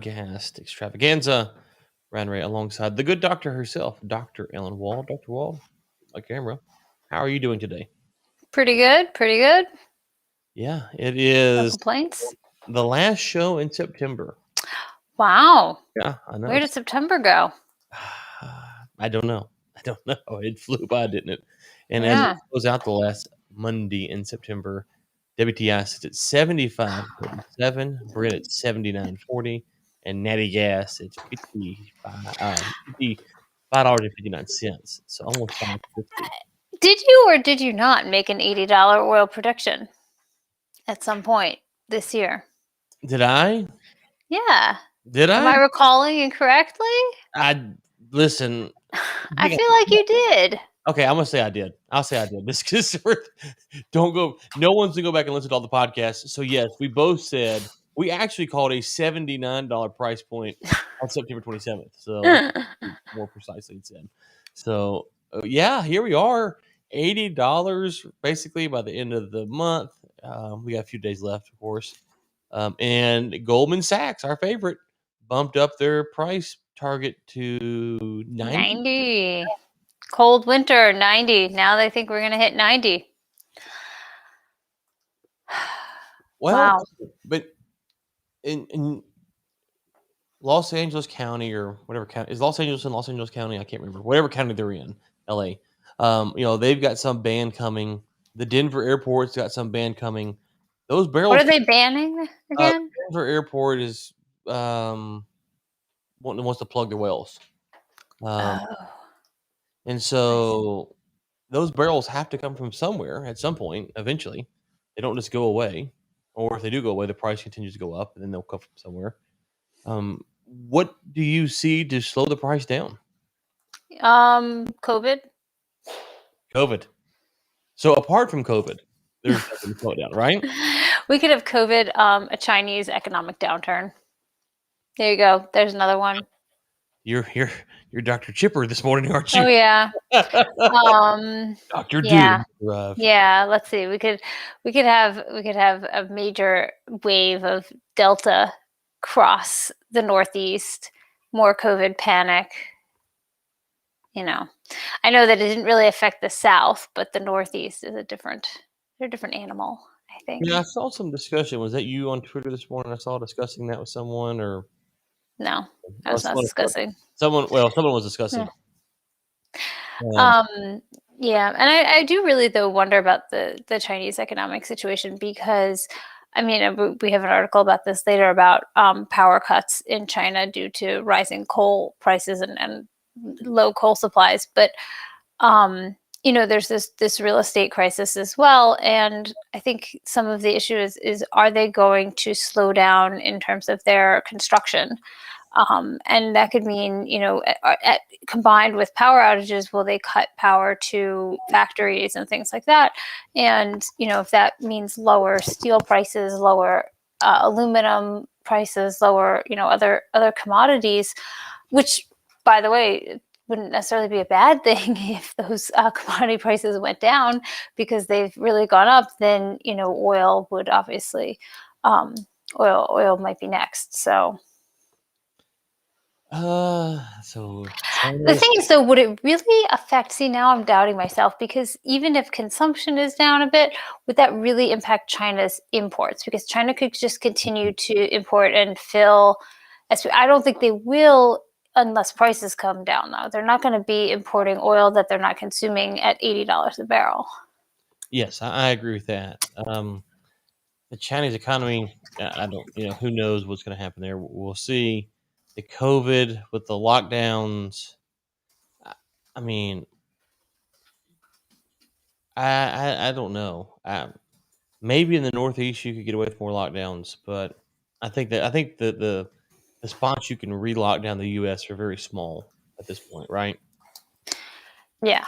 Podcast extravaganza. Ran Ray alongside the good doctor herself, Dr. Ellen Wall. Dr. Wall, my camera. How are you doing today? Pretty good, pretty good. Yeah, it No is complaints. the last show in September. Wow. Yeah, I know. Where did September go? I don't know. I don't know. It flew by, didn't it? And as it Yeah. goes out the last Monday in September, WTI sits at 75.37, Brent at 79.40, and Natty Gas at $55.59. So almost 5.50. Did you or did you not make an $80 oil prediction at some point this year? Did I? Yeah. Did Am I? I recalling incorrectly? Listen. I feel like you did. Okay, I'm gonna say I did. I'll say I did. This because don't go. No one's gonna go back and listen to all the podcasts. So yes, we both said we actually called a $79 price point on September 27th. So more precisely, it said. So yeah, here we are, $80 basically by the end of the month. We got a few days left, of course. And Goldman Sachs, our favorite, bumped up their price target to 90. 90. Cold winter, 90. Now they think we're going to hit 90. Well, Wow. but in Los Angeles County or whatever county is Los Angeles in Los Angeles County, I can't remember. Whatever county they're in, LA. They've got some ban coming. The Denver airport's got some ban coming. Those What barrels. are they banning again? Denver airport is wants to plug their wells, Oh. and so those barrels have to come from somewhere at some point. Eventually, they don't just go away, or if they do go away, the price continues to go up, and then they'll come from somewhere. What do you see to slow the price down? COVID. COVID. So apart from COVID, there's nothing to slow it down, right? We could have COVID, a Chinese economic downturn. There you go. There's another one. You're Dr. Chipper this morning, aren't you? Oh yeah. Dr. Yeah. Doom. Yeah. Let's see. We could have a major wave of Delta cross the Northeast. More COVID panic. I know that it didn't really affect the South, but the Northeast is a different animal, I think. Yeah, I saw some discussion. Was that you on Twitter this morning? I saw discussing that with someone, or no, I was not discussing. Someone was discussing. Yeah, and I do really though wonder about the Chinese economic situation because, I mean, we have an article about this later about power cuts in China due to rising coal prices and low coal supplies, but there's this real estate crisis as well, and I think some of the issue is are they going to slow down in terms of their construction? And that could mean, combined with power outages, will they cut power to factories and things like that? And, if that means lower steel prices, lower aluminum prices, lower, other commodities, which, by the way, wouldn't necessarily be a bad thing if those commodity prices went down because they've really gone up, then, oil would obviously, oil might be next. So the thing is, though, would it really affect? See, now I'm doubting myself because even if consumption is down a bit, would that really impact China's imports? Because China could just continue to import and fill. I don't think they will unless prices come down, though. They're not going to be importing oil that they're not consuming at $80 a barrel. Yes, I agree with that. The Chinese economy, I don't, who knows what's going to happen there. We'll see. The COVID with the lockdowns. I mean, I don't know. Maybe in the Northeast you could get away with more lockdowns, but I think that the spots you can re-lock down the U.S. are very small at this point, right? Yeah.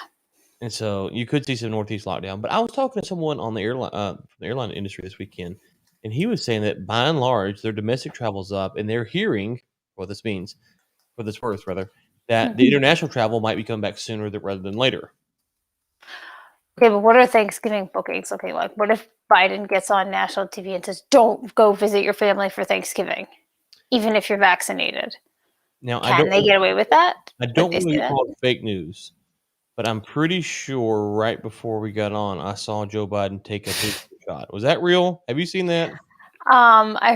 And so you could see some Northeast lockdown. But I was talking to someone on the airline industry this weekend, and he was saying that by and large their domestic travel's up, and they're hearing what this means, for this worth rather, that the international travel might be coming back sooner rather than later. Okay, but what are Thanksgiving bookings looking like? What if Biden gets on national TV and says, "Don't go visit your family for Thanksgiving"? even if you're vaccinated. Now, I Can don't they get away with that? I That don't they want to say get that? called fake news, but I'm pretty sure right before we got on, I saw Joe Biden take a booster shot. Was that real? Have you seen that? I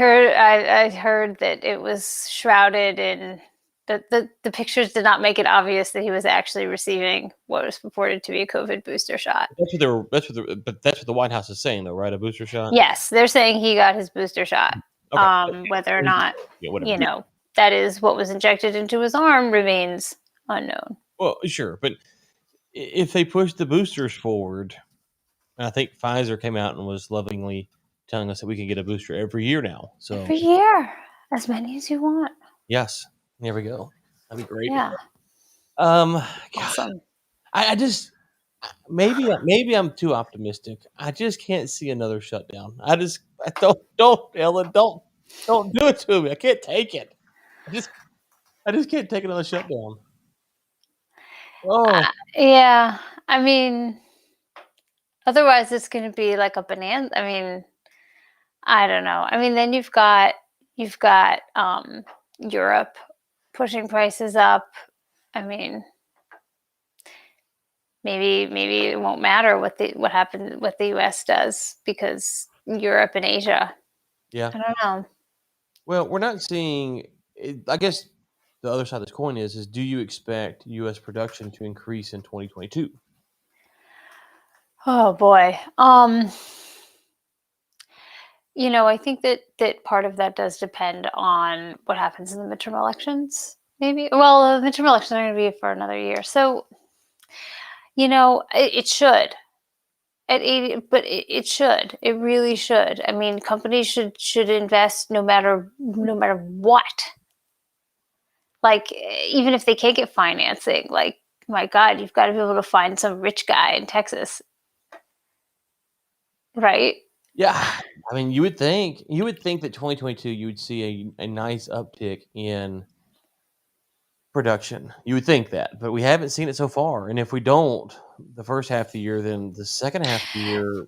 heard that it was shrouded in the pictures did not make it obvious that he was actually receiving what was purported to be a COVID booster shot. That's what the White House is saying, though, right? A booster shot? Yes, they're saying he got his booster shot. Okay. Whether or not, Yeah, whatever. you know, that is what was injected into his arm remains unknown. Well, sure, but if they push the boosters forward, and I think Pfizer came out and was lovingly telling us that we can get a booster every year now. So, Every year, as many as you want. yes, there we go. That'd be great. Yeah, God, awesome. I just maybe I'm too optimistic. I just can't see another shutdown. I don't Ellen, don't do it to me. I can't take it. I just I just can't take another shutdown. Oh, Yeah, I mean, otherwise it's going to be like a bonanza. I mean, I don't know. I mean, then you've got Europe pushing prices up. I mean, maybe it won't matter what the US does because Europe and Asia. yeah. I don't know. Well, we're not seeing it, I guess the other side of this coin is do you expect US production to increase in 2022? Oh boy. I think that part of that does depend on what happens in the midterm elections. Maybe. Well, the midterm elections are going to be for another year, so it should at 80, but it should. It really should. I mean, companies should invest no matter what. Like even if they can't get financing, like my God, you've got to be able to find some rich guy in Texas, right? Yeah, I mean, you would think that 2022 you would see a nice uptick in production. You would think that, but we haven't seen it so far. And if we don't, the first half of the year, then the second half of the year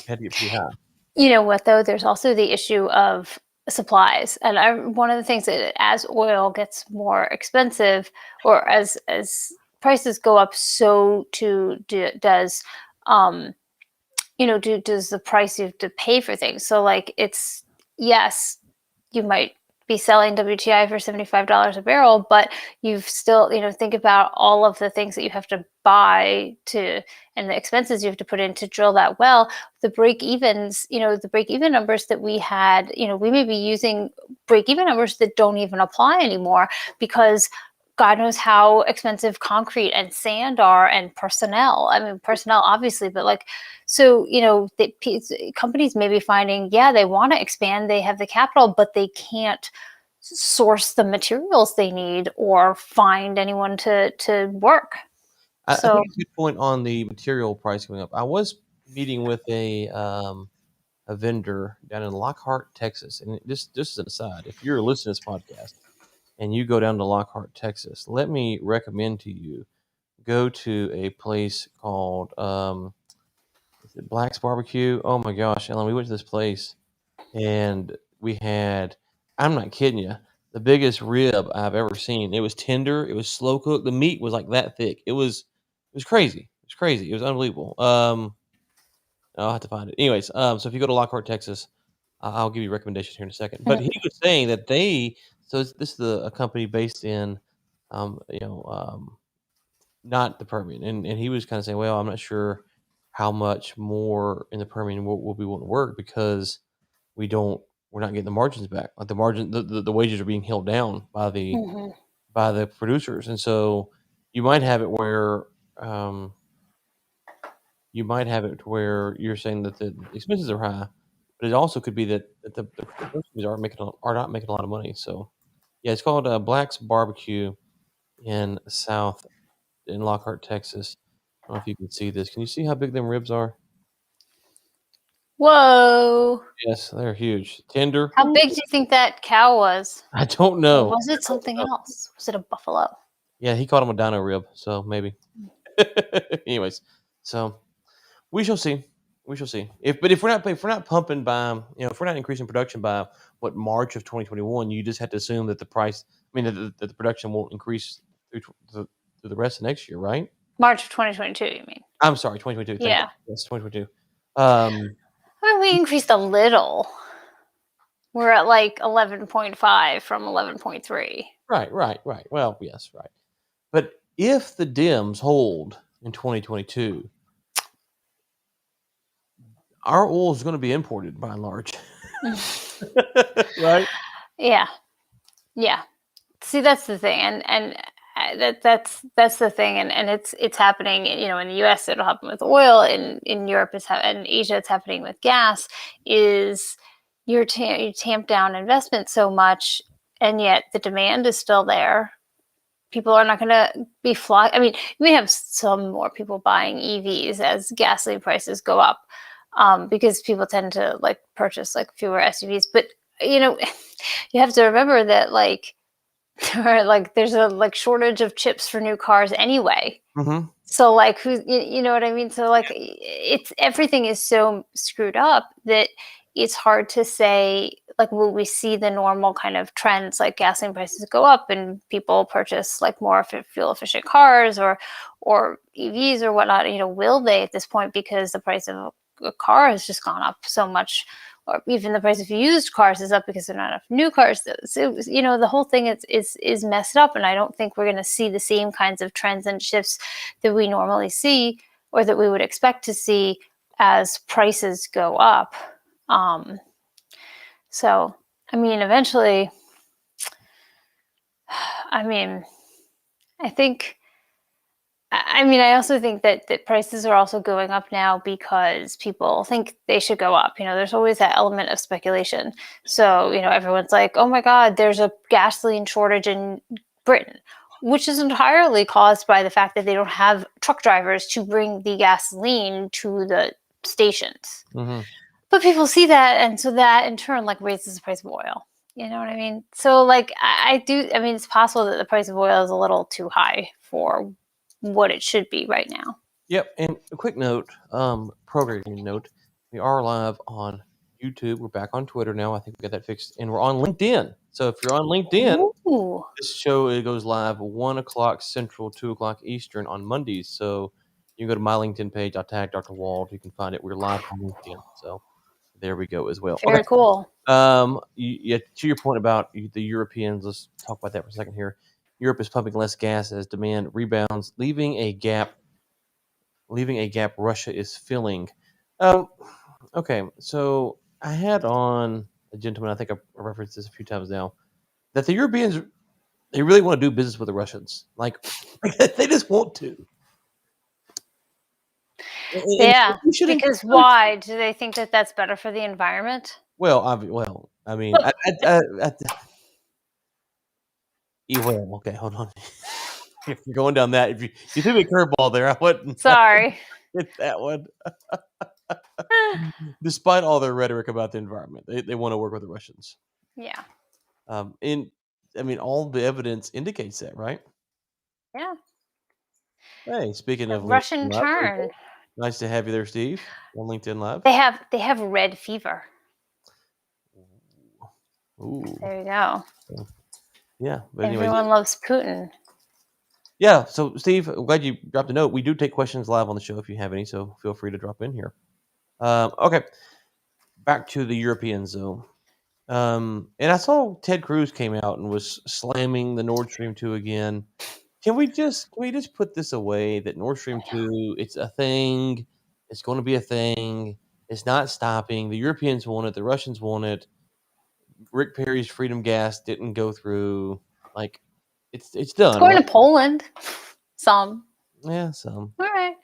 had to get pretty high. You know what though? There's also the issue of supplies, and one of the things that as oil gets more expensive, or as prices go up, so too does does the price you have to pay for things. So like it's yes, you might be selling WTI for $75 a barrel, but you've still, think about all of the things that you have to buy to and the expenses you have to put in to drill that well. The break even numbers that we had, we may be using break even numbers that don't even apply anymore because God knows how expensive concrete and sand are and personnel. I mean, personnel obviously, but like, so, companies may be finding, yeah, they want to expand, they have the capital, but they can't source the materials they need or find anyone to work. I So, think it's a good point on the material price going up. I was meeting with a vendor down in Lockhart, Texas, and just as an aside, if you're listening to this podcast and you go down to Lockhart, Texas, let me recommend to you go to a place called is it Black's Barbecue? Oh my gosh, Ellen, we went to this place and we had, I'm not kidding you, the biggest rib I've ever seen. It was tender, it was slow cooked, the meat was like that thick. It was crazy. It was crazy. It was unbelievable. I'll have to find it. Anyways, so if you go to Lockhart, Texas, I'll give you recommendations here in a second. But he was saying that this is a company based in, um, you know, um, not the Permian, and he was kind of saying, well, I'm not sure how much more in the Permian we'll be willing to work because we don't we're not getting the margins back. Like the wages are being held down mhm. by the producers, and so you might have it where um, you might have it to where you're saying that the expenses are high, but it also could be that the producers are not making a lot of money. So yeah, it's called Black's Barbecue in South in Lockhart, Texas. I don't know if you can see this. Can you see how big them ribs are? Whoa. Yes, they're huge. Tender. How Ooh, big do you think that cow was? I don't Or know. was it I don't something know. else? Was it a buffalo? Yeah, he called him a dino rib, so maybe. Anyways, so we shall see. We shall see. If we're not pumping by, if we're not increasing production by what March of 2021, you just have to assume that the price, that the production won't increase through the rest of next year, right? March of 2022, you mean? I'm sorry, 2022. Thank you. Yeah. Yes, 2022. Um, I mean, we increased a little. We're at like 11.5 from 11.3. right. Well, yes, right. But if the dims hold in 2022, our oil is going to be imported by and large, right? Yeah. Yeah. See, that's the thing, and that's the thing, and it's happening. In the U.S., it'll happen with oil. In Europe, in Asia, it's happening with gas. Is you tamp down investment so much, and yet the demand is still there. People are not going to be flock. I mean, you may have some more people buying EVs as gasoline prices go up, because people tend to like purchase like fewer SUVs. But you have to remember that there's a shortage of chips for new cars anyway. Mm-hmm. So you know what I mean? So it's everything is so screwed up that it's hard to say, will we see the normal kind of trends, like gasoline prices go up and people purchase like more fuel efficient cars or EVs or whatnot, will they at this point, because the price of a car has just gone up so much, or even the price of used cars is up because there are not enough new cars. So the whole thing is messed up, and I don't think we're going to see the same kinds of trends and shifts that we normally see, or that we would expect to see as prices go up. So I mean, eventually, I think. I also think that prices are also going up now because people think they should go up. There's always that element of speculation. So, everyone's like, oh my God, there's a gasoline shortage in Britain, which is entirely caused by the fact that they don't have truck drivers to bring the gasoline to the stations. Mm-hmm. But people see that, and so that in turn raises the price of oil. You know what I mean? So I do. I mean, it's possible that the price of oil is a little too high for what it should be right now. Yep. And a quick note, programming note: we are live on YouTube. We're back on Twitter now. I think we got that fixed, and we're on LinkedIn. So if you're on LinkedIn, Ooh. this show it goes live 1:00 Central, 2:00 Eastern on Mondays. So you can go to my LinkedIn page. I'll tag Dr. Wald. You can find it. We're live on LinkedIn. So there we go as well. Okay. Very cool. Yeah, to your point about the Europeans, let's talk about that for a second here. Europe is pumping less gas as demand rebounds, leaving a gap Russia is filling. Okay, so I had on a gentleman, I think I've referenced this a few times now, that the Europeans, they really want to do business with the Russians. Like, they just want to. Yeah, because why? Do they think that that's better for the environment? Well, I mean, okay, hold on. If you're going down that, if you threw me a curveball there, I wouldn't Sorry. hit that one. Despite all their rhetoric about the environment, they want to work with the Russians. Yeah. And I mean, all the evidence indicates that, right? Yeah. Hey, speaking The of LinkedIn Russian Live, turn. nice to have you there, Steve, on LinkedIn Live. They have red fever. Ooh, There you go. yeah. But anyway, Everyone loves Putin. yeah. So, Steve, I'm glad you dropped a note. We do take questions live on the show if you have any, so feel free to drop in here. Okay, back to the Europeans though. And I saw Ted Cruz came out and was slamming the Nord Stream 2 again. Can we just put this away that Nord Stream 2, it's a thing. It's going to be a thing. It's not stopping. The Europeans want it. The Russians want it. Rick Perry's Freedom Gas didn't go through. Like, it's done. It's going Right? to Poland. Some. Yeah, some. All right.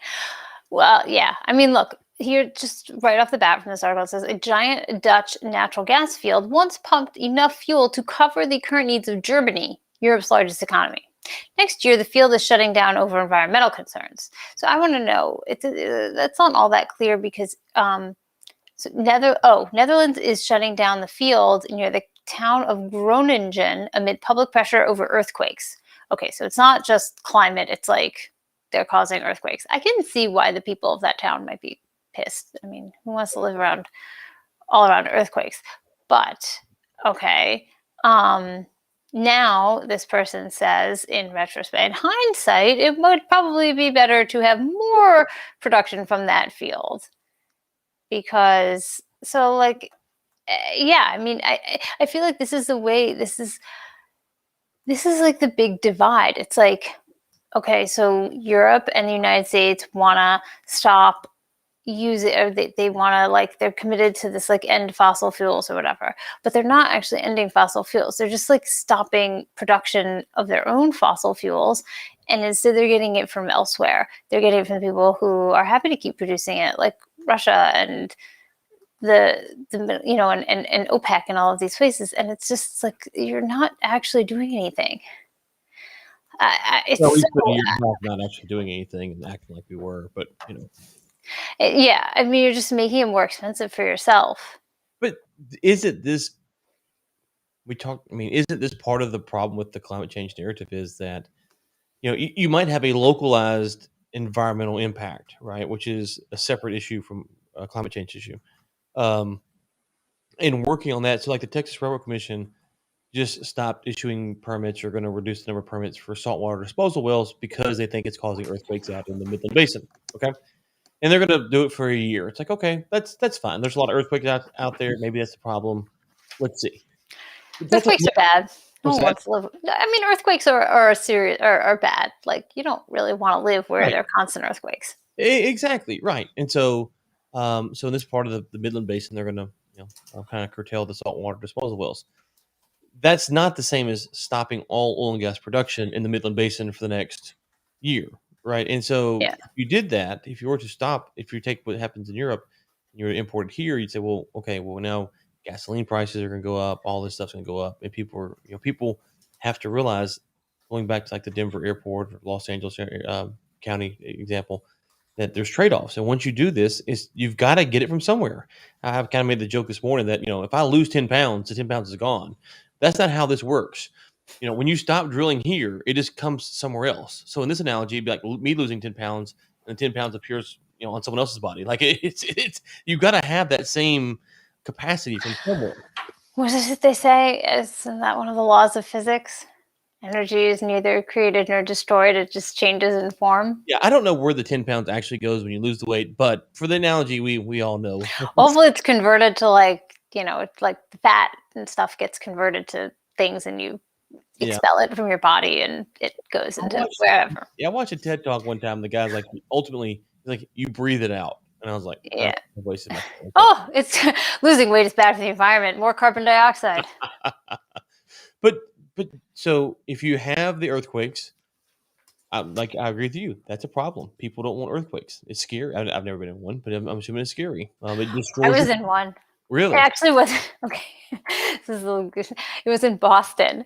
Well, yeah. I mean, look, here, just right off the bat from this article, it says a giant Dutch natural gas field once pumped enough fuel to cover the current needs of Germany, Europe's largest economy. Next year, the field is shutting down over environmental concerns. So I want to know, that's not all that clear because Netherlands is shutting down the field near the town of Groningen amid public pressure over earthquakes. Okay, so it's not just climate, it's like they're causing earthquakes. I can see why the people of that town might be pissed. I mean, who wants to live all around earthquakes? But okay. Now this person says, in retrospect, in hindsight, it would probably be better to have more production from that field, because yeah, I mean, I feel like this is the way, this is like the big divide. It's like, okay, so Europe and the United States want to stop using, or they want to, like, they're committed to this, like, end fossil fuels or whatever, but they're not actually ending fossil fuels. They're just like stopping production of their own fossil fuels, and instead they're getting it from elsewhere. They're getting it from the people who are happy to keep producing it, like Russia and the and OPEC and all of these places. And it's just like, you're not actually doing anything. It's Well, we so, spent a year and a half not actually doing anything and acting like we were, but yeah, I mean, you're just making it more expensive for yourself. But isn't this isn't this part of the problem with the climate change narrative is that, you might have a localized environmental impact, right? Which is a separate issue from a climate change issue. Um, and working on that, so like the Texas Railroad Commission just stopped issuing permits or going to reduce the number of permits for saltwater disposal wells because they think it's causing earthquakes out in the Midland Basin. Okay. And they're going to do it for a year. It's like, okay, that's fine. There's a lot of earthquakes out there. Maybe that's the problem. Let's see. But that's Earthquakes are bad. No what's one that? wants to live. I mean, earthquakes are serious, are bad. Like, you don't really want to live where Right. there are constant earthquakes. Exactly. Right. And so, so in this part of the Midland Basin, they're going to, kind of curtail the saltwater disposal wells. That's not the same as stopping all oil and gas production in the Midland Basin for the next year, right? And so Yeah. if you did that, if you were to stop, if you take what happens in Europe and you were to import it here, you'd say, well, okay, well now gasoline prices are going to go up, all this stuff's going to go up, and people have to realize, going back to like the Denver airport or Los Angeles County example, that there's trade-offs, and once you do this, is you've got to get it from somewhere. I've kind of made the joke this morning that if I lose 10 pounds, the 10 pounds is gone. That's not how this works. When you stop drilling here, it just comes somewhere else. So in this analogy, it'd be like me losing 10 pounds, and 10 pounds appears on someone else's body. Like it's you got to have that same capacity from somewhere. What is it they say? Isn't that one of the laws of physics? Energy is neither created nor destroyed. It just changes in form. Yeah, I don't know where the 10 pounds actually goes when you lose the weight, but for the analogy, we all know. Hopefully it's converted to, like, it's like the fat and stuff gets converted to things, and you Yeah. expel it from your body, and it goes into wherever. Yeah, I watched a TED talk one time. The guy's like, ultimately, like, you breathe it out, and I was like, Yeah. I wasted my time. Oh, it's losing weight is bad for the environment. More carbon dioxide. But so if you have the earthquakes, I agree with you. That's a problem. People don't want earthquakes. It's scary. I've never been in one, but I'm assuming it's scary. It destroys. I was in one. Really? It actually was okay. This is a little good. It was in Boston.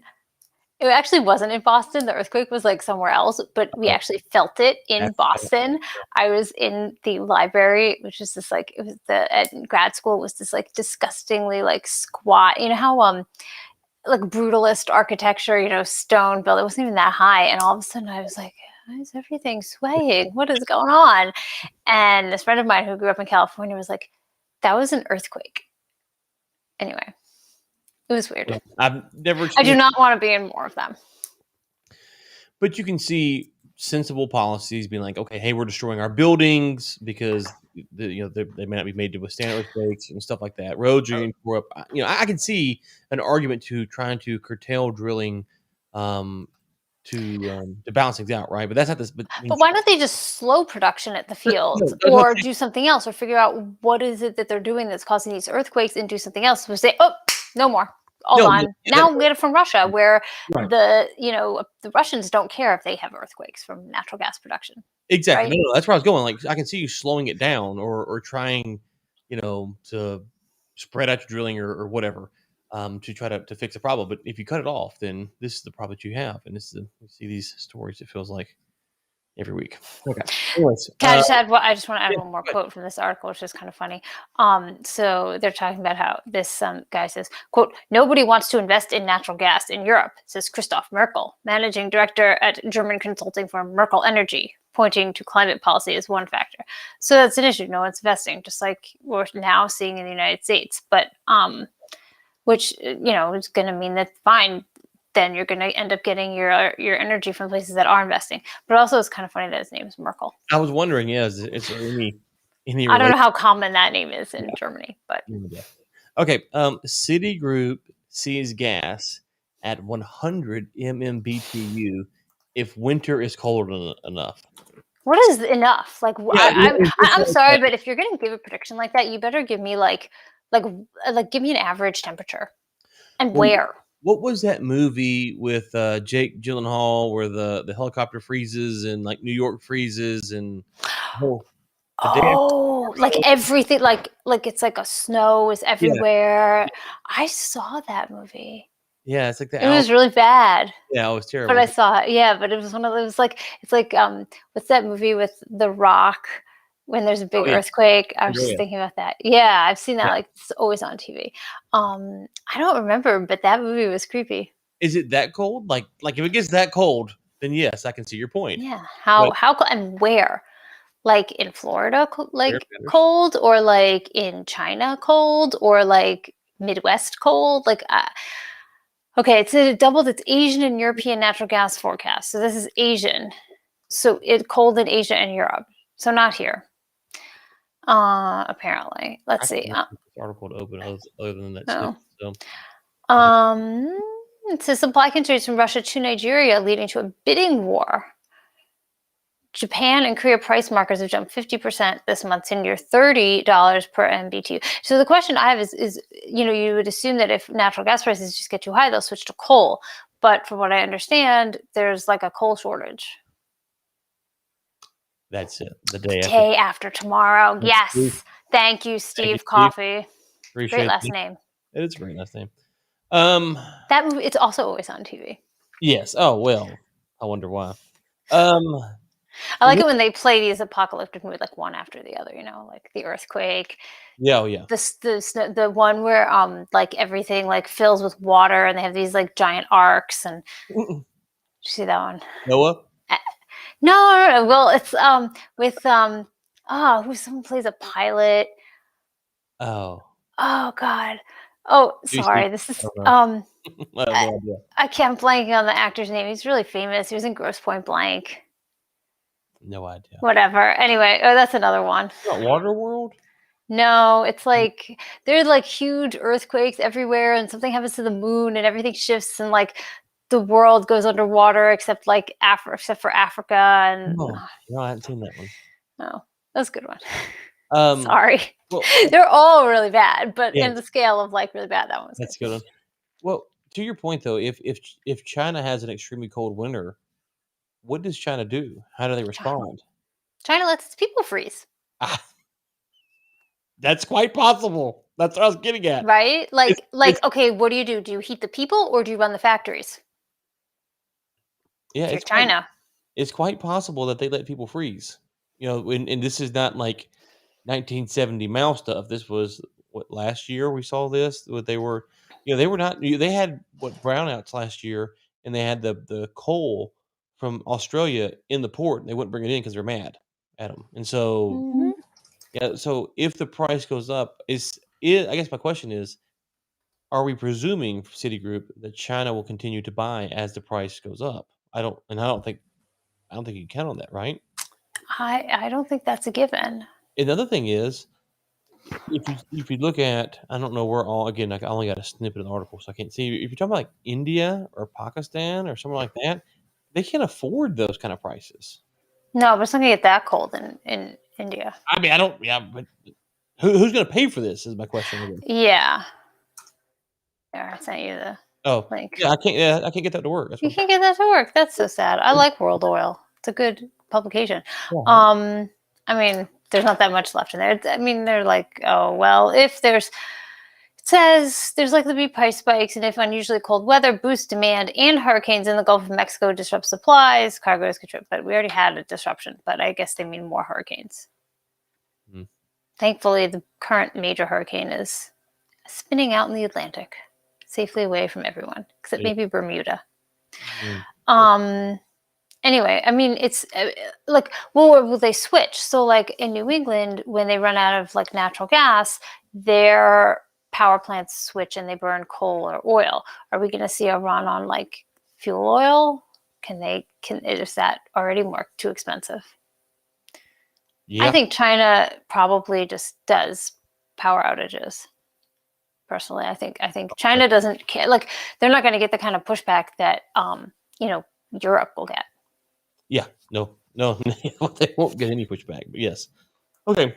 It actually wasn't in Boston. The earthquake was like somewhere else, but we actually felt it in Boston. I was in the library, which is this, like, it was at grad school, was this like disgustingly like squat. You know how like brutalist architecture, stone built. It wasn't even that high, and all of a sudden I was like, why is everything swaying? What is going on? And this friend of mine who grew up in California was like, that was an earthquake. Anyway, it was weird. I've never. I do not want to be in more of them. But you can see sensible policies being like, okay, hey, we're destroying our buildings because they may not be made to withstand earthquakes and stuff like that. Roads are going to grow up. I can see an argument to trying to curtail drilling to balance things out, right? But that's not this. But why don't they just slow production at the fields, or do something else, or figure out what is it that they're doing that's causing these earthquakes, and do something else? So say, oh, no more. All on. Now we get it from Russia, where the Russians don't care if they have earthquakes from natural gas production. Exactly. Right? No, that's where I was going. Like, I can see you slowing it down or trying, to spread out your drilling or whatever, to try to fix the problem. But if you cut it off, then this is the problem that you have. And we see these stories, it feels like, every week. Okay. Anyways, I just want to add one more quote from this article, which is kind of funny. So they're talking about how this guy says, quote, "Nobody wants to invest in natural gas in Europe," says Christoph Merkel, managing director at German consulting firm Merkel Energy. pointing to climate policy as one factor. So that's an issue. No one's investing, just like we're now seeing in the United States. But which is going to mean that fine, then you're going to end up getting your energy from places that are investing. But also, it's kind of funny that his name is Merkel. I was wondering, is there any I don't know relation? how common that name is in Germany, but Okay. Citigroup sees gas at 100 MMBTU if winter is cold enough. what is enough? Like, Yeah, I'm sorry, but if you're going to give a prediction like that, you better give me like give me an average temperature and well, where. what was that movie with Jake Gyllenhaal where the helicopter freezes and like New York freezes and the day Oh, like after? everything, like it's like a snow is Yeah, everywhere. I saw that movie. yeah, it's like the It was really bad. Yeah, it was But terrible. I saw it, yeah, but it was one of those, it's like, what's that movie with The Rock when there's a big Yeah. earthquake? I was just Andrea. thinking about that. Yeah, I've seen that, Yeah. like, it's always on TV. I don't remember, but that movie was creepy. Is it that cold? Like if it gets that cold, then yes, I can see your point. Yeah, But how co and where? Like, in Florida, where like, matters. cold? Or, like, in China cold? Or, like, Midwest cold? Like, okay, it doubled its Asian and European natural gas forecast. So this is Asian. So it cold in Asia and Europe. So not here. Apparently. Let's I see. can't get this article to open other than that snippet. No. So It says supply constraints from Russia to Nigeria leading to a bidding war. Japan and Korea price markers have jumped 50% this month to near $30 per MBTU. So the question I have is you would assume that if natural gas prices just get too high, they'll switch to coal. But from what I understand, there's like a coal shortage. that's it. The day Day after tomorrow. Yes. Thank you, Thank you, Steve Steve. Coffee. Great Appreciate last it. name. It is a great last name. That movie, it's also always on TV. Yes. Oh well. I wonder why. I like it when they play these apocalyptic movies like one after the other, like the earthquake. Yeah. Oh yeah. The one where like everything like fills with water and they have these like giant arcs and did you see that one? Noah. No. Well, it's with someone plays a pilot. Oh. Oh God. Oh, Juicy. sorry. This is I don't know. I have no idea. I can't blanking on the actor's name. He's really famous. He was in Grosse Point Blank. No idea. Whatever. Anyway, that's another one. Not Waterworld. No, it's like there's like huge earthquakes everywhere, and something happens to the moon, and everything shifts, and like the world goes underwater except for Africa. And No, I haven't seen that one. oh, that's a good one. Um. Sorry, Well, they're all really bad, but yes, in the scale of like really bad, that one was that's a good. good one. Well, to your point though, if China has an extremely cold winter, what does China do? How do they respond? China lets its people freeze. Ah, that's quite possible. That's what I was getting at. Right? It's Okay, what do you do? Do you heat the people or do you run the factories? yeah, If you're China. it's quite possible that they let people freeze. And this is not like 1970 Mao stuff. This was what last year we saw this. What they were, they were not. They had what brownouts last year, and they had the coal from Australia in the port. And they wouldn't bring it in because they're mad at them. And so yeah, so if the price goes up, I guess my question is, are we presuming for Citigroup that China will continue to buy as the price goes up? I don't think you can count on that, right? I don't think that's a given. Another thing is, if you look at, I don't know where all again, like I only got a snippet of the article, so I can't see. If you're talking about like India or Pakistan or somewhere like that, they can't afford those kind of prices. No, but it's not gonna get that cold in India. I mean, I don't. Yeah, but who's going to pay for this? Is my question again. Yeah. There, I sent you the Oh, link. yeah, I can't. Yeah, I can't get that to work. That's You what can't get that to work. That's so sad. I like World Oil. It's a good publication. Yeah. I mean, there's not that much left in there. I mean, they're like, oh well, if it says there's likely to be price spikes, and if unusually cold weather boosts demand and hurricanes in the Gulf of Mexico disrupt supplies, cargoes could trip. But we already had a disruption. But I guess they mean more hurricanes. Mhm. Thankfully, the current major hurricane is spinning out in the Atlantic, safely away from everyone, except Yeah. maybe Bermuda. Mm. Anyway, I mean, it's like, well, will they switch? So, like in New England, when they run out of like natural gas, their power plants switch and they burn coal or oil. Are we going to see a run on like fuel oil? Is that already more too expensive? I Yeah. think China probably just does power outages. Personally, I think China doesn't care. Like, they're not going to get the kind of pushback that Europe will get. Yeah. No. They won't get any pushback. But yes. Okay.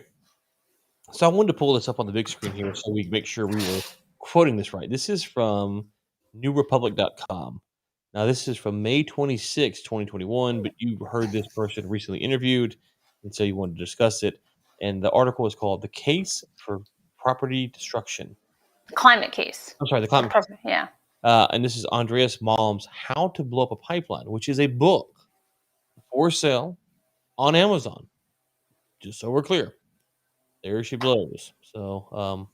So I wanted to pull this up on the big screen here so we make sure we were quoting this right. This is from newrepublic.com. Now, this is from May 26, 2021, but you heard this person recently interviewed, and so you wanted to discuss it. And the article is called The Case for Property Destruction. Climate case. I'm sorry, the climate case. Yeah. And this is Andreas Malm's How to Blow Up a Pipeline, which is a book for sale on Amazon. Just so we're clear, there she blows. So,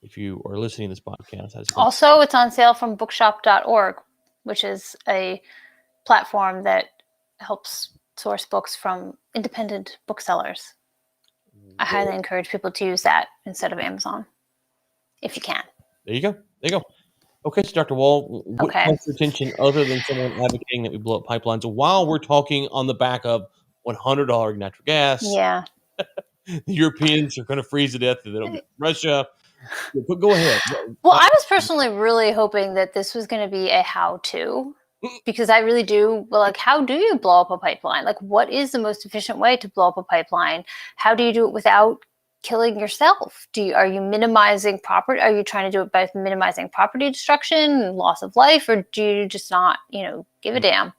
if you are listening to this podcast, Also, it's on sale from bookshop.org, which is a platform that helps source books from independent booksellers. I highly encourage people to use that instead of Amazon, if you can. There you go. Okay, so Dr. Wall, what caught your attention other than someone advocating that we blow up pipelines while we're talking on the back of $100 natural gas? Yeah. The Europeans are going to freeze to death if they don't get Russia. But go ahead. Well, I was personally really hoping that this was going to be a how-to, because I really do. Well, like, how do you blow up a pipeline? Like, what is the most efficient way to blow up a pipeline? How do you do it without killing yourself? Are you minimizing property? Are you trying to do it by minimizing property destruction, loss of life, or do you just not, give a damn?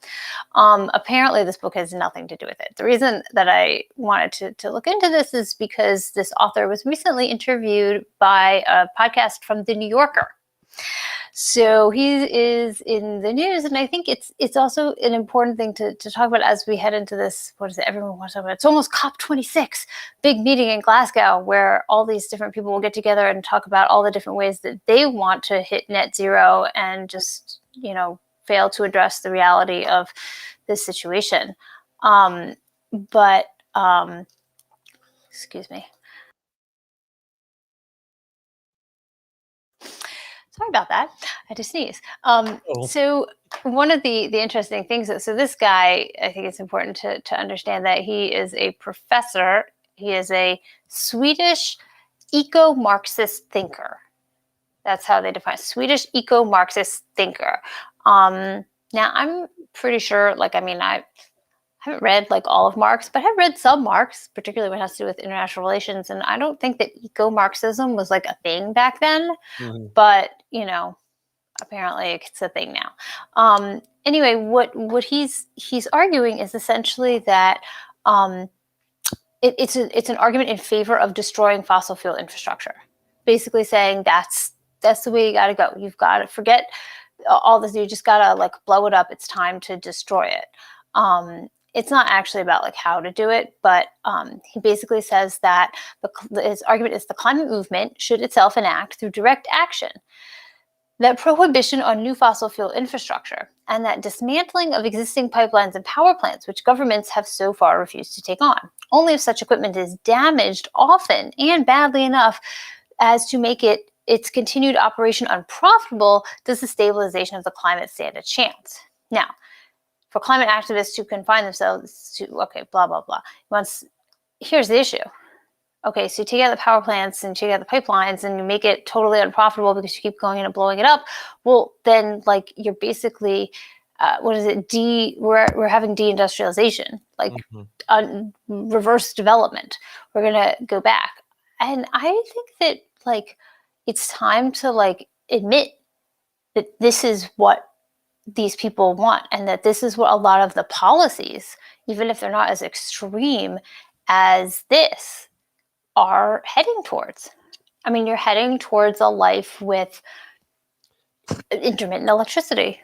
Apparently, this book has nothing to do with it. The reason that I wanted to look into this is because this author was recently interviewed by a podcast from The New Yorker. So he is in the news, and I think it's also an important thing to talk about as we head into this. What is it? Everyone wants to talk about. It's almost COP26, big meeting in Glasgow, where all these different people will get together and talk about all the different ways that they want to hit net zero and just fail to address the reality of this situation. Excuse me. Sorry about that. I had to sneeze. So one of the interesting things, so this guy, I think it's important to understand that he is a professor. He is a Swedish eco-Marxist thinker. That's how they define Swedish eco-Marxist thinker. Now, I'm pretty sure, I haven't read all of Marx, but I've read some Marx, particularly when it has to do with international relations. And I don't think that eco-Marxism was a thing back then, but apparently it's a thing now. Anyway, what he's arguing is essentially that it's an argument in favor of destroying fossil fuel infrastructure. Basically saying that's the way you got to go. You've got to forget all this. You just got to blow it up. It's time to destroy it. It's not actually about how to do it, but he basically says that his argument is the climate movement should itself enact through direct action that prohibition on new fossil fuel infrastructure and that dismantling of existing pipelines and power plants, which governments have so far refused to take on. Only if such equipment is damaged often and badly enough as to make its continued operation unprofitable does the stabilization of the climate stand a chance. Now, for climate activists who confine themselves to, blah, blah, blah. Here's the issue. Okay, so you take out the power plants and take out the pipelines and you make it totally unprofitable because you keep going in and blowing it up. Well, then you're basically, we're having deindustrialization, reverse development. We're going to go back. And I think that it's time to admit that this is what these people want and that this is what a lot of the policies, even if they're not as extreme as this, are heading towards. I mean, you're heading towards a life with intermittent electricity.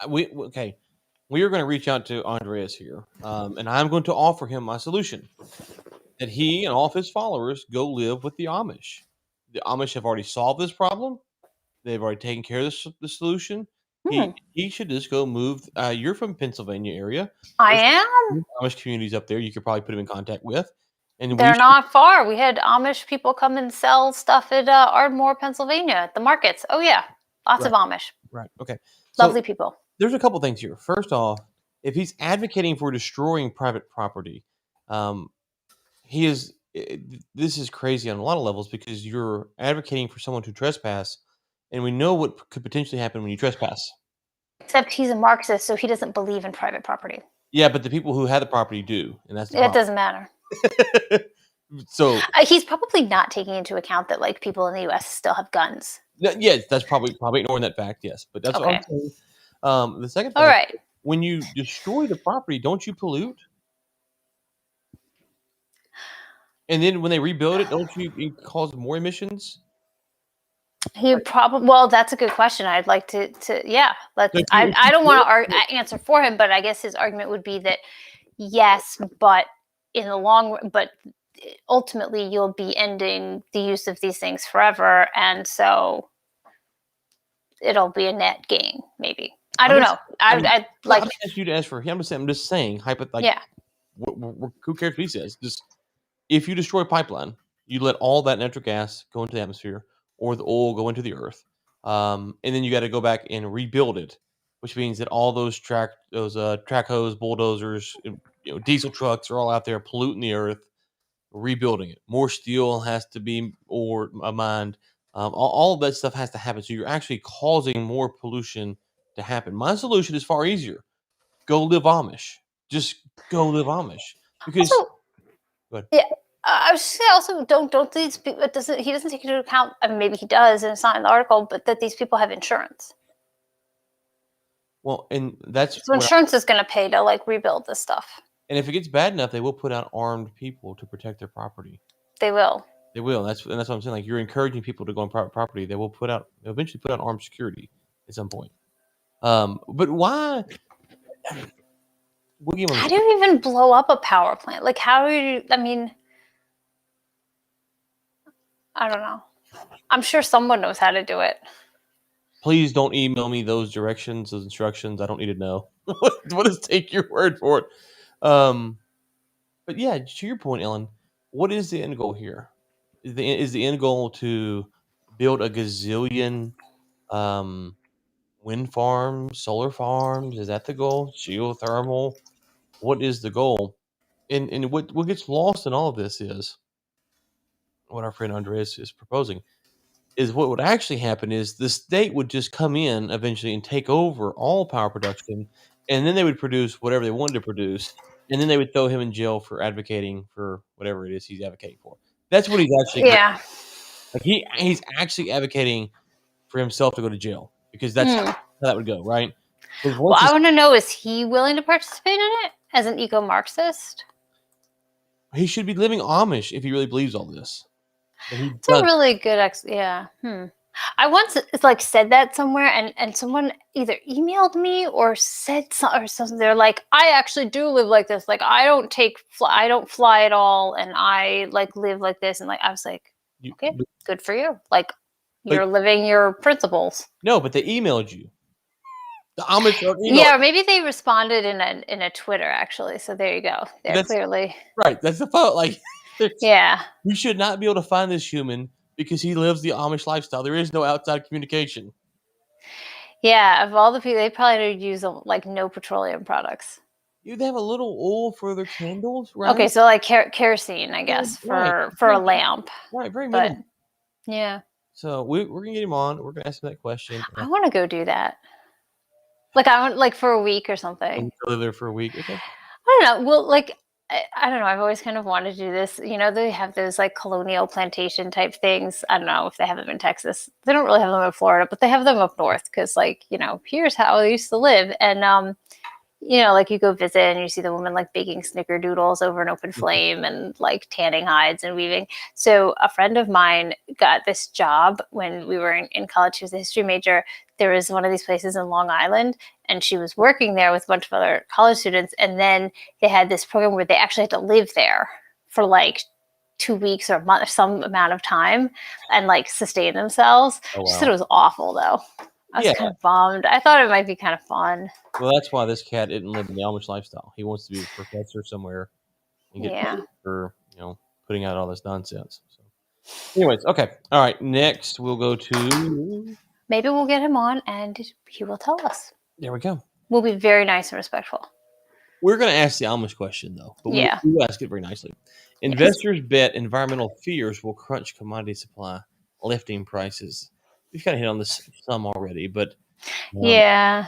We are going to reach out to Andreas here, and I'm going to offer him my solution that he and all of his followers go live with the Amish. The Amish have already solved this problem. They've already taken care of the solution. Hmm. He should just go move. You're from Pennsylvania area. I There's am. Amish communities up there you could probably put him in contact with, and we They're should. not far. We had Amish people come and sell stuff at Ardmore, Pennsylvania, at the markets. Oh yeah, lots of Right, Amish. right, okay. So Lovely people. there's a couple things here. First off, if he's advocating for destroying private property, um, he is. This is crazy on a lot of levels because you're advocating for someone to trespass, and we know what could potentially happen when you trespass. Except he's a Marxist, so he doesn't believe in private property. Yeah, but the people who have the property do, and that's the It problem. doesn't matter. So He's probably not taking into account that like people in the U.S. still have guns. yes, that's probably ignoring that fact. Yes, but that's what I'm Okay. saying. The second All thing is right. when you destroy the property, don't you pollute? And then when they rebuild it, don't you cause more emissions? He probably. Well, that's a good question. I'd like to. Yeah. Let's. So if I you don't want build it, to answer for him, but I guess his argument would be that yes, but in the long run, but ultimately you'll be ending the use of these things forever, and so it'll be a net gain. Maybe. I I'm don't just, know. I no, I'm like. not asking you to ask for him. I'm just saying, Yeah. who cares what he says? Just if you destroy a pipeline, you let all that natural gas go into the atmosphere, or the oil go into the earth, and then you got to go back and rebuild it, which means that all those track hose, bulldozers, diesel trucks are all out there polluting the earth, rebuilding it. More steel has to be or mined. All of that stuff has to happen. So you're actually causing more pollution to happen. My solution is far easier. Go live Amish. Just go live Amish because. Also, Go ahead. yeah. I was just saying also don't these people doesn't he doesn't take into account. I mean, maybe he does, and it's not in the article, but that these people have insurance. Well, and that's So insurance is going to pay to like rebuild this stuff. and if it gets bad enough, they will put out armed people to protect their property. They will. They will. And that's what I'm saying. Like you're encouraging people to go on private property. They'll eventually put out armed security at some point. But why? We'll give them How this. do you even blow up a power plant? Like, how do you? I mean, I don't know. I'm sure someone knows how to do it. Please don't email me those directions, those instructions. I don't need to know. We'll just take your word for it. But yeah, to your point, Ellen, what is the end goal here? Is the end goal to build a gazillion um, wind farms, solar farms? Is that the goal? Geothermal? What is the goal? And what gets lost in all of this is what our friend Andreas is proposing is what would actually happen is the state would just come in eventually and take over all power production, and then they would produce whatever they wanted to produce, and then they would throw him in jail for advocating for whatever it is he's advocating for. That's what he's actually Yeah. like. He's actually advocating for himself to go to jail because that's how Hmm. that would go, right? Because Well, once I want to know: is he willing to participate in it as an eco-Marxist? he should be living Amish if he really believes all this, but he It's a doesn't. really good yeah. I once it's like said that somewhere, and someone either emailed me or said something. They're like, I actually do live like this. Like, I don't fly at all, and I like live like this. And like, I was like, You, okay, good for you. Like, but you're living your principles. no, but they emailed you. The Amish are email. Yeah, or maybe they responded in a Twitter actually. So there you go. They're That's clearly right. That's the fault. Like, yeah. we should not be able to find this human because he lives the Amish lifestyle. There is no outside communication. Yeah, of all the people, they probably use like no petroleum products. They have a little oil for their candles, right? Okay, so like kerosene, I guess, Right. for a lamp. Right. Very But minimal. yeah, So we're gonna get him on. We're gonna ask him that question. I want to go do that. Like I want like for a week or something. Live there for a week. Okay. I don't know. Well, like I don't know. I've always kind of wanted to do this. You know, they have those like colonial plantation type things. I don't know if they have them in Texas. They don't really have them in Florida, but they have them up north because, like, you know, here's how I used to live. And you know, like you go visit and you see the woman like baking snickerdoodles over an open flame and like tanning hides and weaving. So a friend of mine got this job when we were in college. She was a history major. There was one of these places in Long Island, and she was working there with a bunch of other college students. And then they had this program where they actually had to live there for like 2 weeks or a month, some amount of time, and like sustain themselves. Oh She wow. said it was awful though. I was Yeah. kind of bummed. I thought it might be kind of fun. Well, that's why this cat didn't live in the Amish lifestyle. He wants to be a professor somewhere and get Yeah. paid for, putting out all this nonsense. So, anyways, okay. All right. Next, we'll go to. Maybe we'll get him on and he will tell us. There we go. We'll be very nice and respectful. We're going to ask the Amish question, though, but Yeah. we'll ask it very nicely. Yes. Investors bet environmental fears will crunch commodity supply, lifting prices. We've kind of hit on this some already, but Yeah.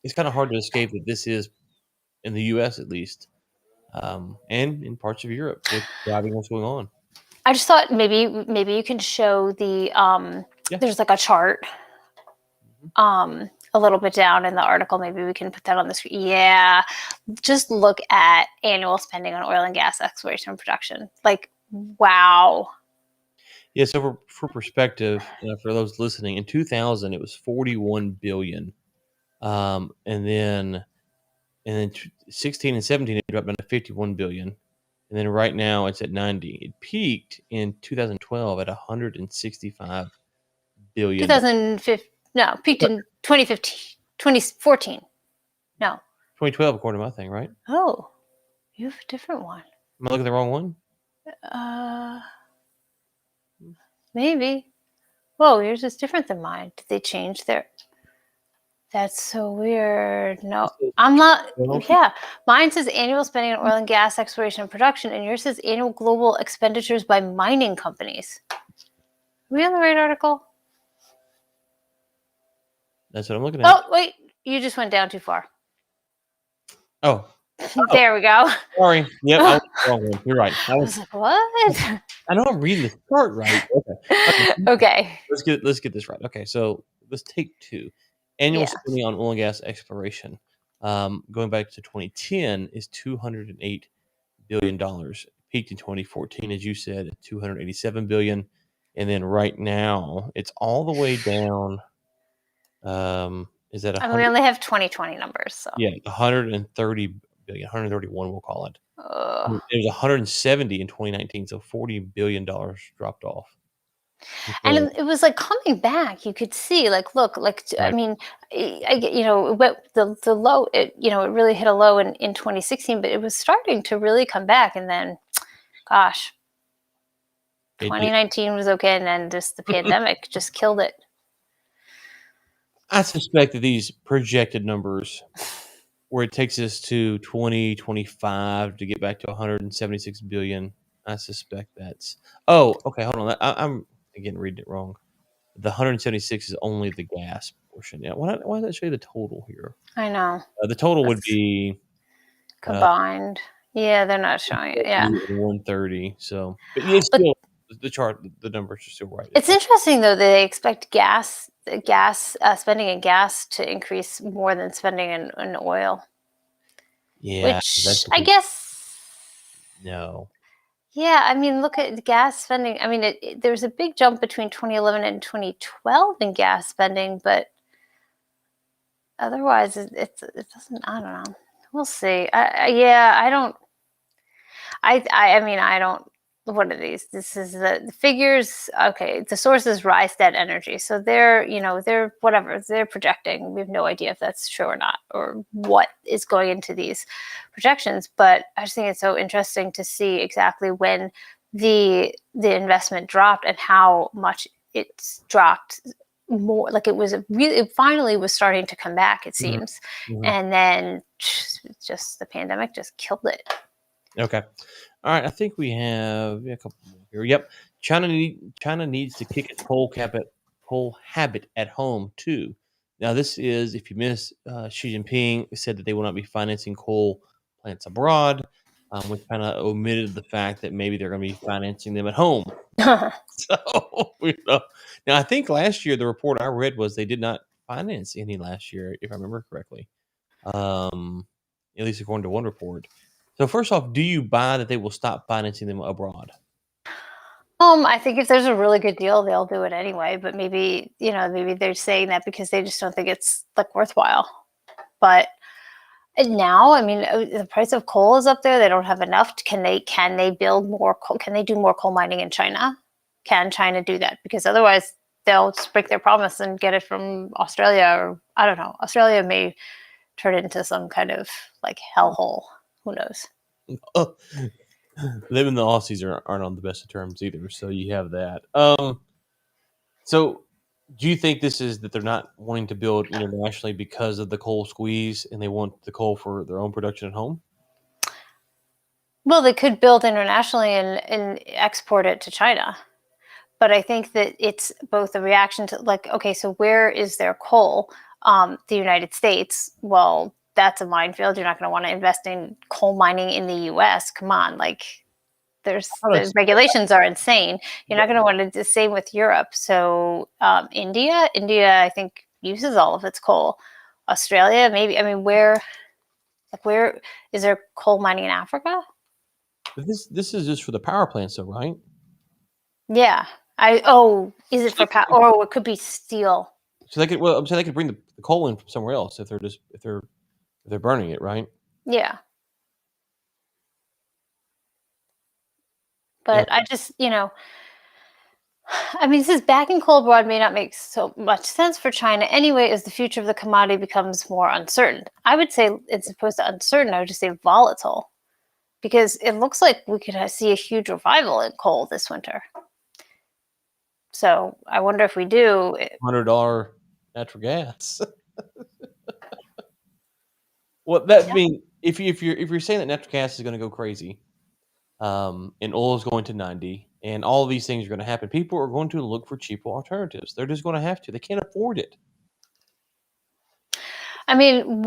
it's kind of hard to escape that this is, in the U.S. at least, and in parts of Europe, what's driving what's going on. I just thought maybe you can show the Yeah. there's like a chart a little bit down in the article. Maybe we can put that on the screen. Yeah. Just look at annual spending on oil and gas exploration and production. Like, wow. Yeah, so for perspective, for those listening, in 2000 it was 41 billion, and then 16 and 17 it dropped down to 51 billion, and then right now it's at 90. It peaked in 2012 at 165 billion. 2015. No, peaked in 2015, 2014. No. 2012 according to my thing, right? Oh, you have a different one. Am I looking at the wrong one? Maybe. Whoa, yours is different than mine. Did they change their? That's so weird. No, I'm not. Yeah, mine says annual spending on oil and gas exploration and production, and yours says annual global expenditures by mining companies. Are we on the right article? That's what I'm looking at. Oh, wait, you just went down too far. Oh. There we go. Sorry. Yep, I was the wrong one. You're right. I was like, what? I know I'm reading the chart right. Okay. Okay. Let's get this right. Okay, so let's take two. Annual spending on oil and gas exploration, going back to 2010, is $208 billion. Peaked in 2014, as you said, at $287 billion, and then right now it's all the way down. Is that? I mean, we only have 2020 numbers, so yeah, 130 billion, 131, we'll call it. Ugh. It was 170 in 2019, so $40 billion dropped off. And it was like coming back. You could see, like, look, like, I mean, the low, it really hit a low in 2016, but it was starting to really come back. And then, gosh, 2019 was okay. And then just the pandemic just killed it. I suspect that these projected numbers, where it takes us to 2025 to get back to 176 billion, I suspect that's. Oh, okay, hold on. I'm again reading it wrong. The 176 is only the gas portion. Yeah, why does that show you the total here? I know. The total would be combined. Yeah, they're not showing it. Yeah, 130. So, but it's still the chart. The numbers are still right. It's interesting though that they expect spending in gas to increase more than spending in oil. Yeah, which I guess. No. Yeah, I mean, look at gas spending. I mean, there's a big jump between 2011 and 2012 in gas spending, but otherwise, it doesn't. I don't know. We'll see. I don't. I mean, I don't. What are these? This is the figures. Okay, the source is Rystad Energy, so they're whatever they're projecting. We have no idea if that's true or not, or what is going into these projections. But I just think it's so interesting to see exactly when the investment dropped and how much it's dropped more. Like it finally was starting to come back. It seems, and then just the pandemic just killed it. Okay. All right, I think we have a couple more here. Yep, China needs to kick its coal habit at home too. Now, this is, if you miss, Xi Jinping said that they will not be financing coal plants abroad, which kind of omitted the fact that maybe they're going to be financing them at home. So, now I think last year the report I read was they did not finance any last year, if I remember correctly, at least according to one report. So first off, do you buy that they will stop financing them abroad? I think if there's a really good deal, they'll do it anyway. But maybe they're saying that because they just don't think it's like worthwhile. But now, I mean, the price of coal is up there. They don't have enough. Can they build more coal? Can they do more coal mining in China? Can China do that? Because otherwise, they'll just break their promise and get it from Australia, or I don't know. Australia may turn it into some kind of like hellhole. Who knows? Them and the Aussies aren't on the best of terms either. So you have that. So do you think this is that they're not wanting to build internationally because of the coal squeeze, and they want the coal for their own production at home? Well, they could build internationally and export it to China. But I think that it's both a reaction to like, okay, so where is their coal? The United States. Well, that's a minefield. You're not going to want to invest in coal mining in the U.S. Come on, like the regulations are insane. You're not going to want to do the same with Europe. So India, I think uses all of its coal. Australia, maybe. I mean, where is there coal mining in Africa? But this is just for the power plants, though, right? Yeah. Is it for power? Or it could be steel. So they could I'm saying they could bring the coal in from somewhere else if they're burning it, right? Yeah. Yeah. But I just, I mean, this backing coal abroad may not make so much sense for China anyway, as the future of the commodity becomes more uncertain. I would say, as opposed to uncertain, I would just say volatile, because it looks like we could see a huge revival in coal this winter. So I wonder if we do. $100 natural gas. Well, that mean if you're saying that natural gas is going to go crazy, and oil is going to 90, and all of these things are going to happen, people are going to look for cheaper alternatives. They're just going to have to. They can't afford it. I mean,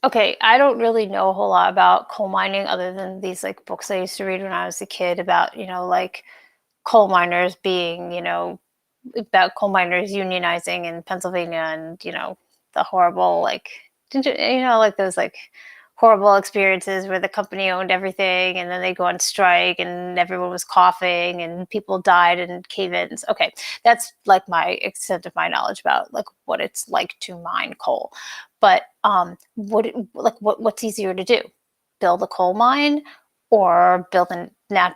okay, I don't really know a whole lot about coal mining other than these like books I used to read when I was a kid about, like coal miners being, about coal miners unionizing in Pennsylvania, and, the horrible, like, like those like horrible experiences where the company owned everything and then they go on strike and everyone was coughing and people died in cave-ins. Okay, that's like my extent of my knowledge about like what it's like to mine coal. But what's easier to do? Build a coal mine or build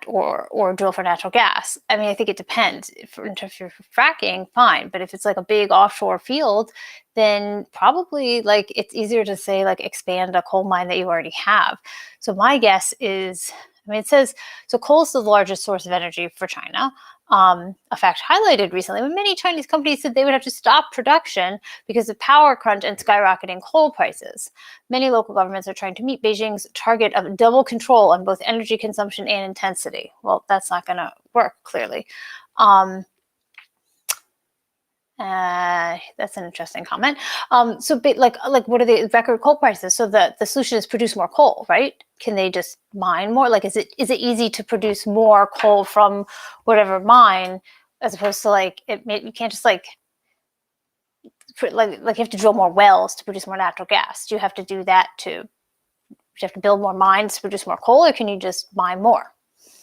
or drill for natural gas? I mean, I think it depends. If you're fracking, fine, but if it's like a big offshore field, then probably like it's easier to say like expand a coal mine that you already have. So my guess is, I mean, it says so coal is the largest source of energy for China. A fact highlighted recently when many Chinese companies said they would have to stop production because of power crunch and skyrocketing coal prices. Many local governments are trying to meet Beijing's target of double control on both energy consumption and intensity. Well, that's not going to work, clearly. That's an interesting comment. So, like, what are the record coal prices? So the solution is produce more coal, right? Can they just mine more? Like, is it easy to produce more coal from whatever mine, as opposed to like you can't just like you have to drill more wells to produce more natural gas. Do you have to do that do you have to build more mines to produce more coal, or can you just mine more?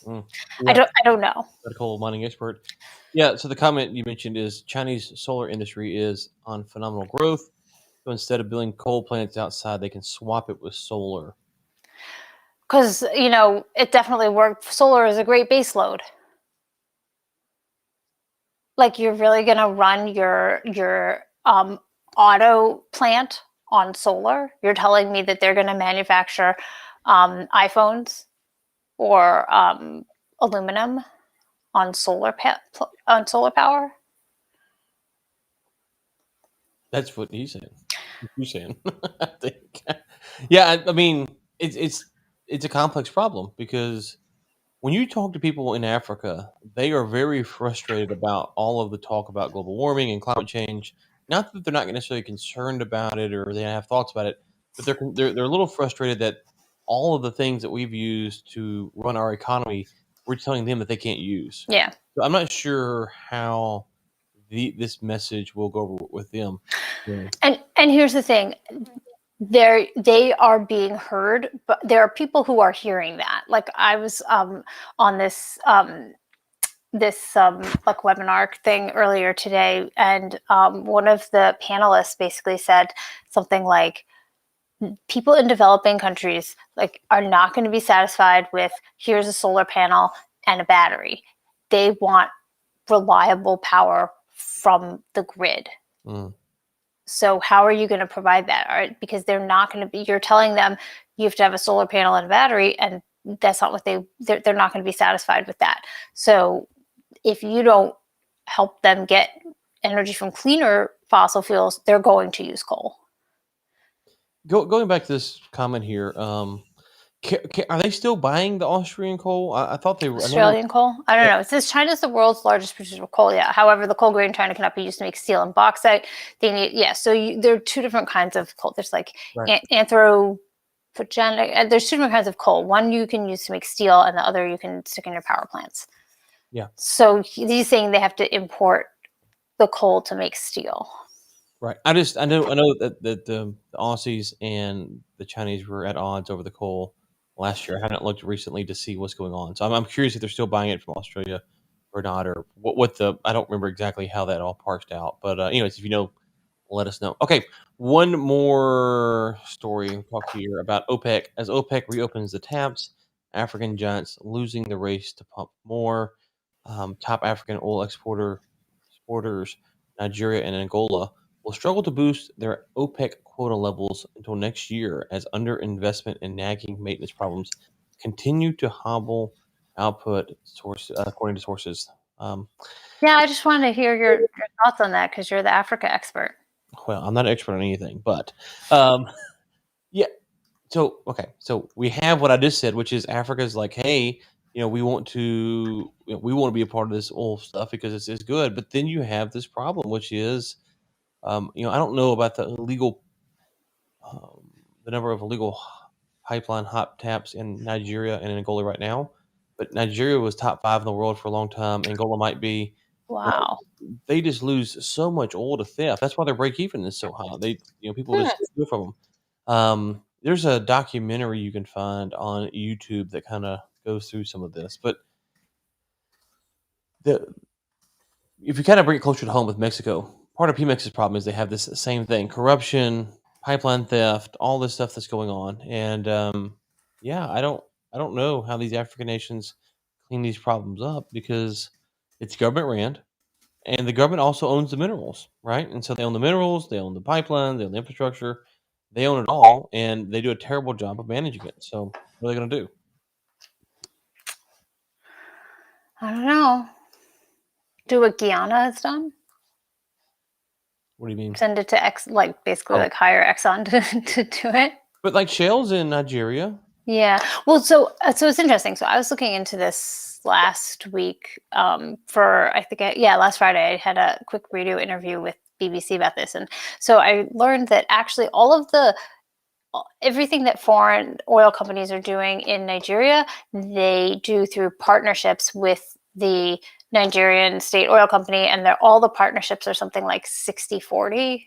Yeah. I don't know. A coal mining expert. Yeah. So the comment you mentioned is Chinese solar industry is on phenomenal growth. So instead of building coal plants outside, they can swap it with solar. Because it definitely worked. Solar is a great base load. Like, you're really gonna run your auto plant on solar? You're telling me that they're gonna manufacture iPhones or aluminum on solar power? That's what he's saying. What you're saying. I think. Yeah. I mean, it's a complex problem because when you talk to people in Africa, they are very frustrated about all of the talk about global warming and climate change. Not that they're not necessarily concerned about it or they have thoughts about it, but they're a little frustrated that all of the things that we've used to run our economy, we're telling them that they can't use. Yeah. So I'm not sure how this message will go over with them. Yeah. And here's the thing. They are being heard, but there are people who are hearing that. Like, I was on this like webinar thing earlier today, and one of the panelists basically said something like, people in developing countries like are not going to be satisfied with here's a solar panel and a battery. They want reliable power from the grid. Mm. So how are you going to provide that? Because they're not going to be. You're telling them you have to have a solar panel and a battery, and that's not what they're not going to be satisfied with that. So if you don't help them get energy from cleaner fossil fuels, they're going to use coal. Going back to this comment here, are they still buying the Austrian coal? I thought they were. I know Australian coal? I don't know. It says China's the world's largest producer of coal. Yeah. However, the coal grain in China cannot be used to make steel and bauxite. They need, yeah. So there are two different kinds of coal. There's like right. anthropogenic. There's two different kinds of coal. One you can use to make steel, and the other you can stick in your power plants. Yeah. So he's saying they have to import the coal to make steel. Right. I know that the Aussies and the Chinese were at odds over the coal last year. I haven't looked recently to see what's going on. So I'm curious if they're still buying it from Australia or not, or what the I don't remember exactly how that all parsed out. But anyways, if you know, let us know. Okay, one more story we'll talk here about OPEC. As OPEC reopens the taps, African giants losing the race to pump more. Top African oil exporters, Nigeria and Angola, will struggle to boost their OPEC quota levels until next year as underinvestment and nagging maintenance problems continue to hobble output, according to sources. Um, Yeah, I just wanted to hear your thoughts on that because you're the Africa expert. well, I'm not an expert on anything, but um, yeah. So okay, so we have what I just said, which is Africa's like, hey, we want to be a part of this oil stuff because it's good. But then you have this problem, which is, I don't know about um, the number of illegal pipeline hot taps in Nigeria and Angola right now, but Nigeria was top 5 in the world for a long time. Angola might be, but Wow. they just lose so much oil to theft. That's why their break even is so high. People just steal from them. There's a documentary you can find on YouTube that kind of goes through some of this, but the if you kind of bring it closer to home with Mexico, part of Pemex's problem is they have this same thing: corruption, pipeline theft, all this stuff that's going on. And yeah, I don't know how these African nations clean these problems up because it's government ran, and the government also owns the minerals, right? And so they own the minerals, they own the pipeline, they own the infrastructure, they own it all, and they do a terrible job of managing it. So what are they going to do? I don't know. Do what Guyana has done? What do you mean? Send it to basically Oh, like hire Exxon to do it. but like shales in Nigeria. Yeah. Well, so it's interesting. So I was looking into this last week for I think last Friday I had a quick radio interview with BBC about this, and so I learned that actually everything that foreign oil companies are doing in Nigeria, they do through partnerships with the Nigerian state oil company, and all the partnerships are something like 60-40.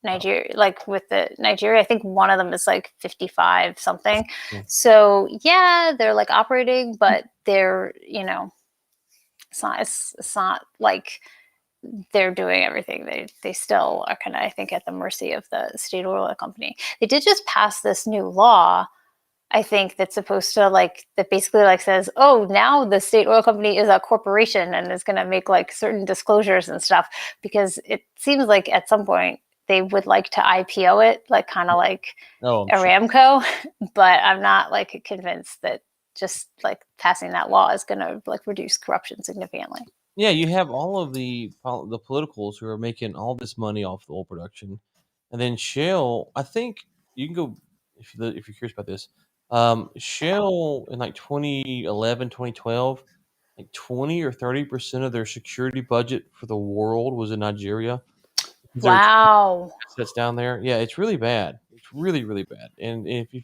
Nigeria, like with the Nigeria, I think one of them is like 55 something. Yeah. So yeah, they're like operating, but they're it's not like they're doing everything. They still are kind of, I think, at the mercy of the state oil company. They did just pass this new law, I think, that's supposed to that basically says, oh, now the state oil company is a corporation and is going to make like certain disclosures and stuff, because it seems like at some point they would like to IPO it, like kind of like Oh, I'm sure. Aramco, but I'm not like convinced that just like passing that law is going to like reduce corruption significantly. Yeah, you have all of the politicals who are making all this money off the oil production, and then shale. I think you can go if you're curious about this. Shale in like 2011, 2012, like 20 or 30% of their security budget for the world was in Nigeria. Their Wow. assets down there. Yeah, it's really bad. It's really really bad. And if you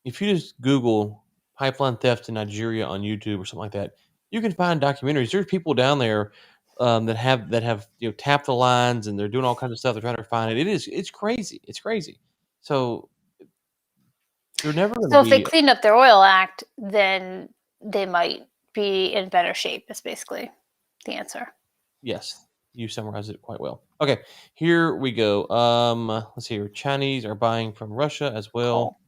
just Google pipeline theft in Nigeria on YouTube or something like that, you can find documentaries. There's people down there that have tapped the lines and they're doing all kinds of stuff. They're trying to find it. It's crazy. It's crazy. So they're never going to So if they be. cleaned up their oil act, then they might be in better shape, is basically the answer. Yes, you summarized it quite well. Okay, here we go. Let's see here. Chinese are buying from Russia as well. Cool.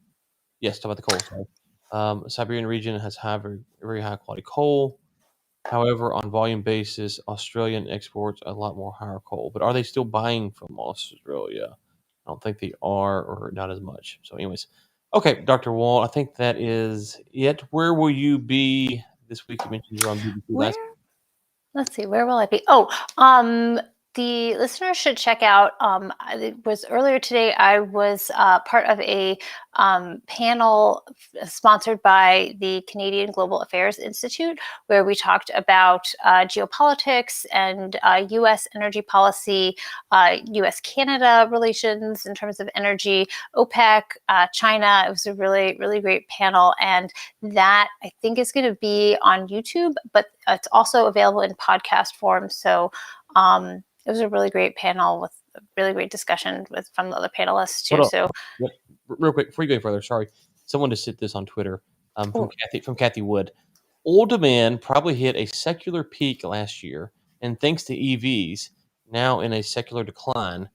Yes, talk about the coal. Sorry. Siberian region has very, very high quality coal. However, on volume basis, Australian exports a lot more higher coal. But are they still buying from Australia? I don't think they are, or not as much. So, anyways, okay, Dr. Wall, I think that is it. Where will you be this week? You mentioned you're on BBC Where last. Let's see, where will I be? Oh, the listeners should check out. It was earlier today. I was part of a panel sponsored by the Canadian Global Affairs Institute, where we talked about geopolitics and U.S. energy policy, U.S.-Canada relations in terms of energy, OPEC, China. It was a really, really great panel, and that I think is going to be on YouTube, but it's also available in podcast form. So it was a really great panel with a really great discussion from the other panelists too. Hold on. So Yep. Real quick, before you go further, sorry. Someone just hit this on Twitter oh, from Kathy Wood. Oil demand probably hit a secular peak last year, and thanks to EVs, now in a secular decline.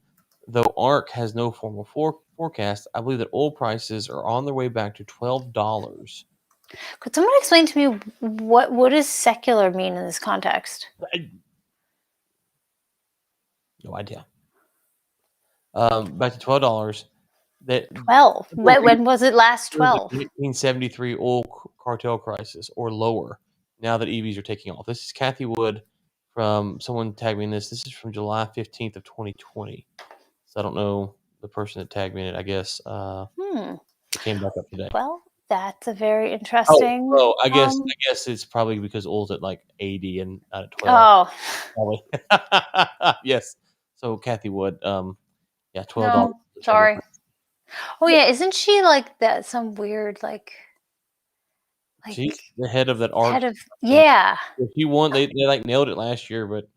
Though ARC has no formal forecast, I believe that oil prices are on their way back to $12. could someone explain to me what does secular mean in this context? No idea. Back to $12. That 12. When was it last was the 12? 1973 oil cartel crisis or lower. Now that EVs are taking off. This is Kathy Wood from someone tagged me in this. This is from July 15th of 2020. So I don't know the person that tagged me in it. I guess it came back up today. Well, that's a very Oh, interesting. oh, I guess it's probably because oil's at like 80 and not at 12. Oh Probably. Yes. So Kathy Wood, yeah, $12 no, secular sorry. price. Oh yeah, isn't she like that? Some weird like She's the head of that head ARC of thing. yeah. If she won, they like nailed it last year, but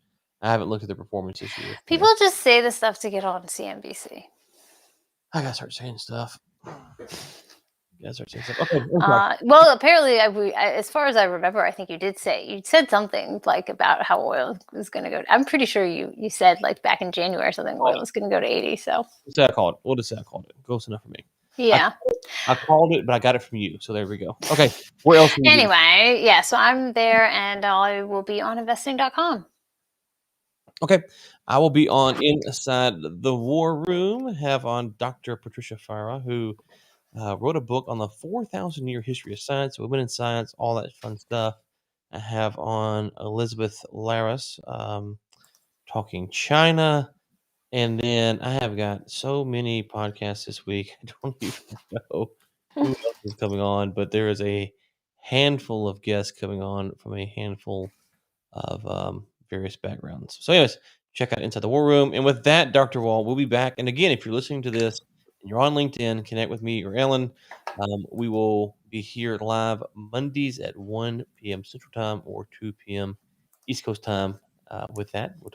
I haven't looked at the performance this year. People So just say this stuff to get on CNBC. I gotta start saying stuff. Gotta start saying stuff. Okay, I'm sorry. Well, apparently, as far as I remember, I think you said something like about how oil is going to go. I'm pretty sure you said like back in January or something, oil is going to go to 80. So We'll say I called it. We'll just say I called it. Close enough for me. I, yeah. I called it, but I got it from you. So there we go. Okay, where else can you be? Anyway, yeah. So I'm there, and I will be on investing.com. Okay, I will be on Inside the War Room. Have on Dr. Patricia Farah, who wrote a book on the 4,000-year history of science, women in science, all that fun stuff. I have on Elizabeth Laris, talking China. And then I have got so many podcasts this week. I don't even know who else is coming on, but there is a handful of guests coming on from a handful of various backgrounds. So, anyways, check out Inside the War Room. And with that, Dr. Wall, we'll be back. And again, if you're listening to this and you're on LinkedIn, connect with me or Ellen. We will be here live Mondays at 1 p.m. Central Time or 2 p.m. East Coast Time. With that, we'll talk.